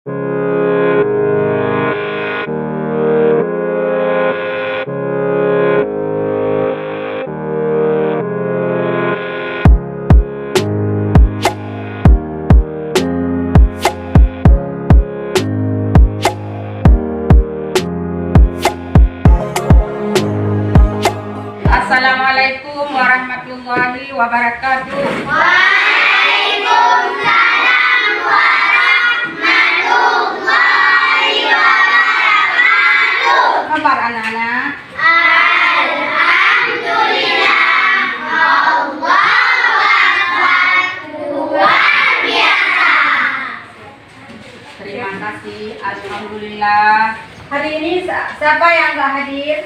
Assalamualaikum warahmatullahi wabarakatuh. Waalaikumsalam warahmatullahi wabarakatuh. Kabar anak-anak? Alhamdulillah. Allahu Akbar. Luar biasa. Terima kasih. Alhamdulillah. Hari ini siapa yang nggak hadir?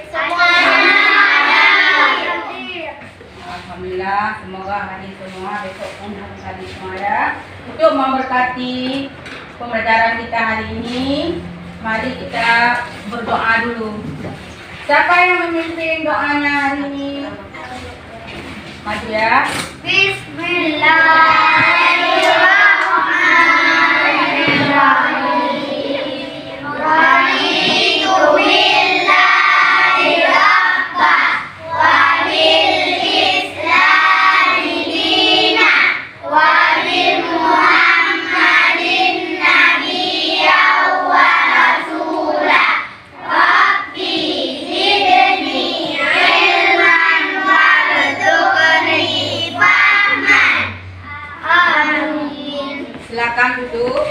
Alhamdulillah, semoga hadir semua, besok pun harus hadir semua ya. Untuk memberkati pembelajaran kita hari ini, mari kita berdoa dulu. Siapa yang memimpin doanya hari ini? Maju ya. Bismillahirrahmanirrahim. Raditu billahi rabba wa bil islami dina wa bi Muhammadin nabiyyan wa rasula. Rabbi zidni ilman warzuqni fahman. Amin. Silakan duduk.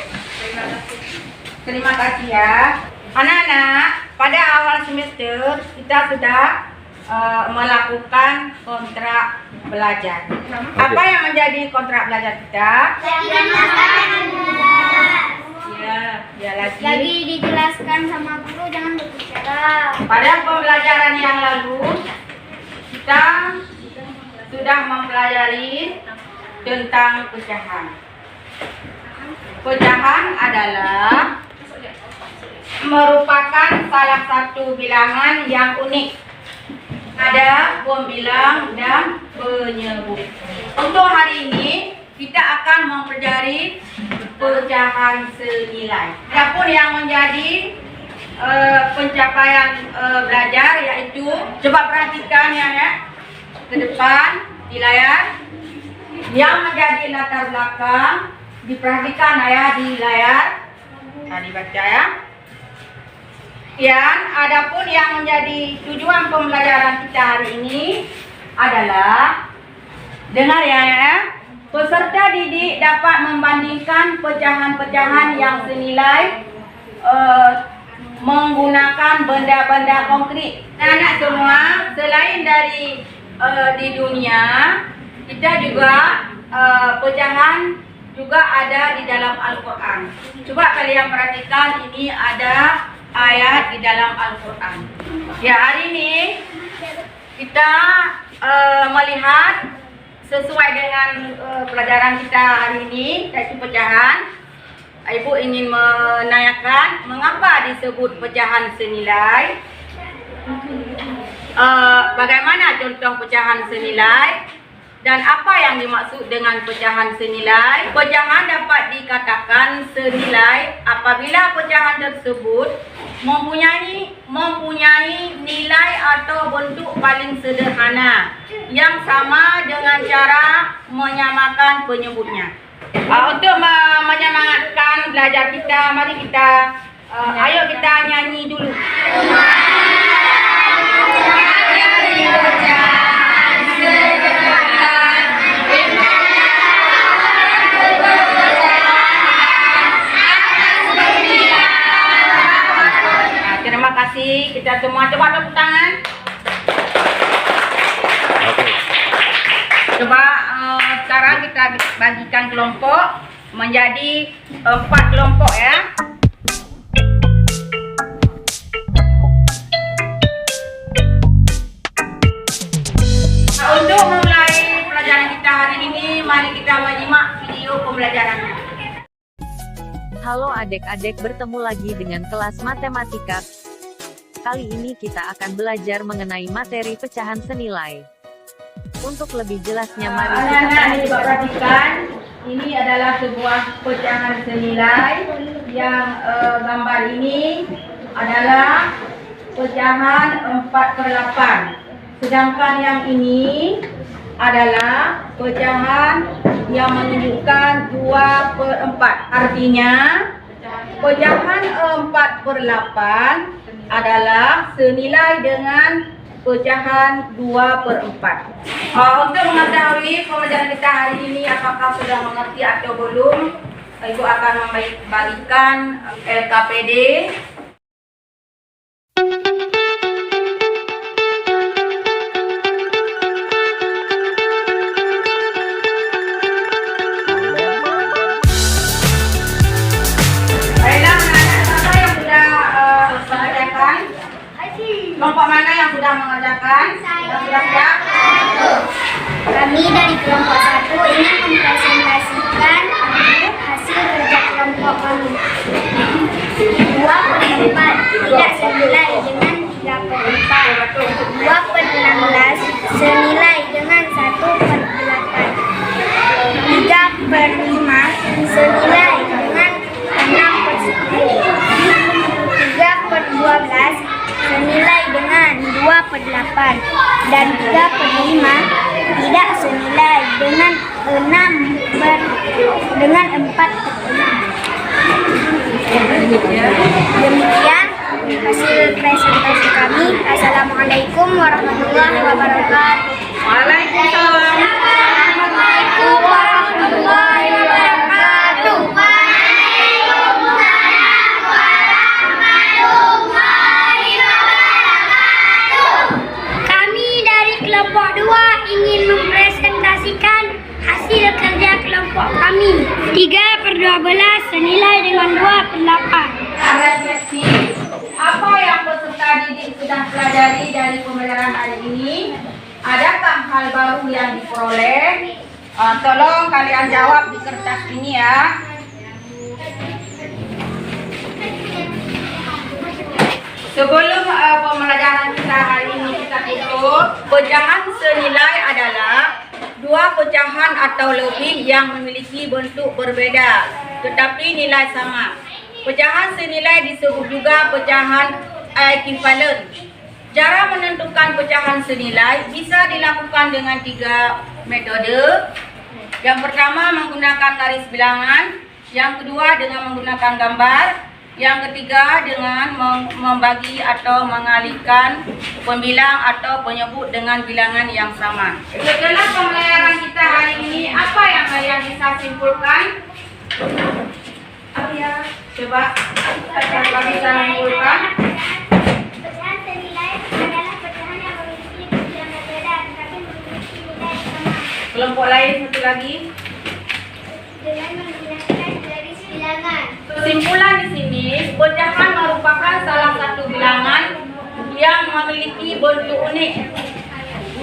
Terima kasih ya. Anak-anak, pada awal semester kita sudah melakukan kontrak belajar. Apa yang menjadi kontrak belajar kita? Ya lagi. Lagi dijelaskan sama guru, jangan berbicara. Pada pembelajaran yang lalu kita sudah mempelajari tentang pecahan. Pecahan adalah merupakan salah satu bilangan yang unik. Ada pembilang dan penyebut. Untuk hari ini kita akan mempelajari pecahan senilai. Adapun yang menjadi pencapaian belajar yaitu, coba perhatikan ya ke depan di layar. Yang menjadi latar belakang diperhatikan ya di layar. Tadi baca ya. Dan adapun yang menjadi tujuan pembelajaran kita hari ini adalah, dengar ya, peserta didik dapat membandingkan pecahan-pecahan yang senilai menggunakan benda-benda konkret. Anak semua, selain dari di dunia, kita juga pecahan juga ada di dalam Al-Quran. Coba kalian perhatikan, ini ada ayat di dalam Al-Quran. Ya, hari ini kita melihat sesuai dengan pelajaran kita hari ini, yaitu pecahan. Ibu ingin menanyakan mengapa disebut pecahan senilai. Bagaimana contoh pecahan senilai dan apa yang dimaksud dengan pecahan senilai? Pecahan dapat dikatakan senilai apabila pecahan tersebut mempunyai nilai atau bentuk paling sederhana yang sama dengan cara menyamakan penyebutnya. Untuk menyemangatkan belajar kita, mari kita ayo kita nyanyi dulu. Terima kasih, kita semua coba tepuk tangan. Coba sekarang kita bagikan kelompok menjadi 4 kelompok ya. Untuk memulai pelajaran kita hari ini, mari kita menyimak video pembelajaran. Halo adik-adik, bertemu lagi dengan kelas matematika. Kali ini kita akan belajar mengenai materi pecahan senilai. Untuk lebih jelasnya, mari kita perhatikan. Ini adalah sebuah pecahan senilai yang gambar ini adalah pecahan 4/8. Sedangkan yang ini adalah pecahan yang menunjukkan 2/4. Artinya pecahan 4/8 adalah senilai dengan pecahan 2/4. Untuk mengetahui pembelajaran kita hari ini apakah sudah mengerti atau belum, Ibu akan membagikan LKPD. Baiklah, anak-anak siapa yang sudah mengerjakan? Kelompok mana yang sudah mengerjakan? Yang sudah siap? Kami dari kelompok 1 ingin mempresentasikan hasil kerja kelompok kami. 2/4 tidak senilai dengan 3/4. 2/16 senilai dengan 1/8. 3/5 senilai dengan 6/10. 3/12 senilai dengan 2/8 dan 3/5 tidak senilai dengan 4/6. Demikian hasil presentasi kami. Assalamualaikum warahmatullahi wabarakatuh. Waalaikumsalam. Assalamualaikum warahmatullahi wabarakatuh. Kami dari kelompok 2 ingin mempresentasikan hasil kerja kelompok kami. 3/12 senilai dengan 2/8. Refleksi, apa yang peserta didik sudah pelajari dari pembelajaran hari ini? Adakah hal baru yang diperoleh? Tolong kalian jawab di kertas ini ya. Sebelum pembelajaran kita hari ini kita tutup, pecahan senilai adalah dua pecahan atau lebih yang memiliki bentuk berbeda tetapi nilai sama. Pecahan senilai disebut juga pecahan equivalent. Cara menentukan pecahan senilai bisa dilakukan dengan 3 metode. Yang pertama menggunakan garis bilangan, yang kedua dengan menggunakan gambar, yang ketiga dengan membagi atau mengalihkan pembilang atau penyebut dengan bilangan yang sama. Setelah pembelajaran kita hari ini, apa yang kalian bisa simpulkan? Coba kita bisa menyimpulkan. Pecahan senilai adalah pecahan yang memiliki tujuan berbeda tetapi memiliki nilai sama. Kelompok lain satu lagi. Dengan menggunakan garis bilangan. Kesimpulan di sini, pecahan merupakan salah satu bilangan yang memiliki bentuk unik.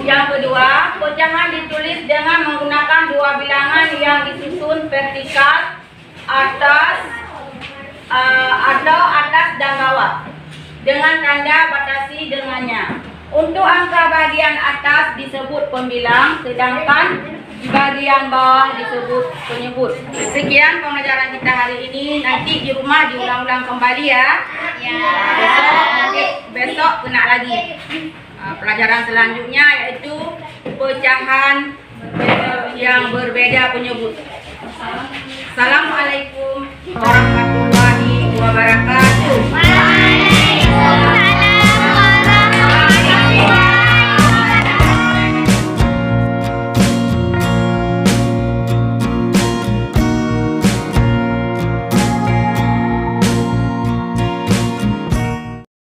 Yang kedua, pecahan ditulis dengan menggunakan dua bilangan yang disusun vertikal atau atas dan bawah dengan tanda batasi dengannya. Untuk angka bagian atas disebut pembilang, sedangkan di bagian bawah disebut penyebut. Sekian pembelajaran kita hari ini. Nanti di rumah diulang-ulang kembali ya. Besok kena lagi. Pelajaran selanjutnya yaitu pecahan yang berbeda penyebut. Assalamualaikum warahmatullahi wabarakatuh.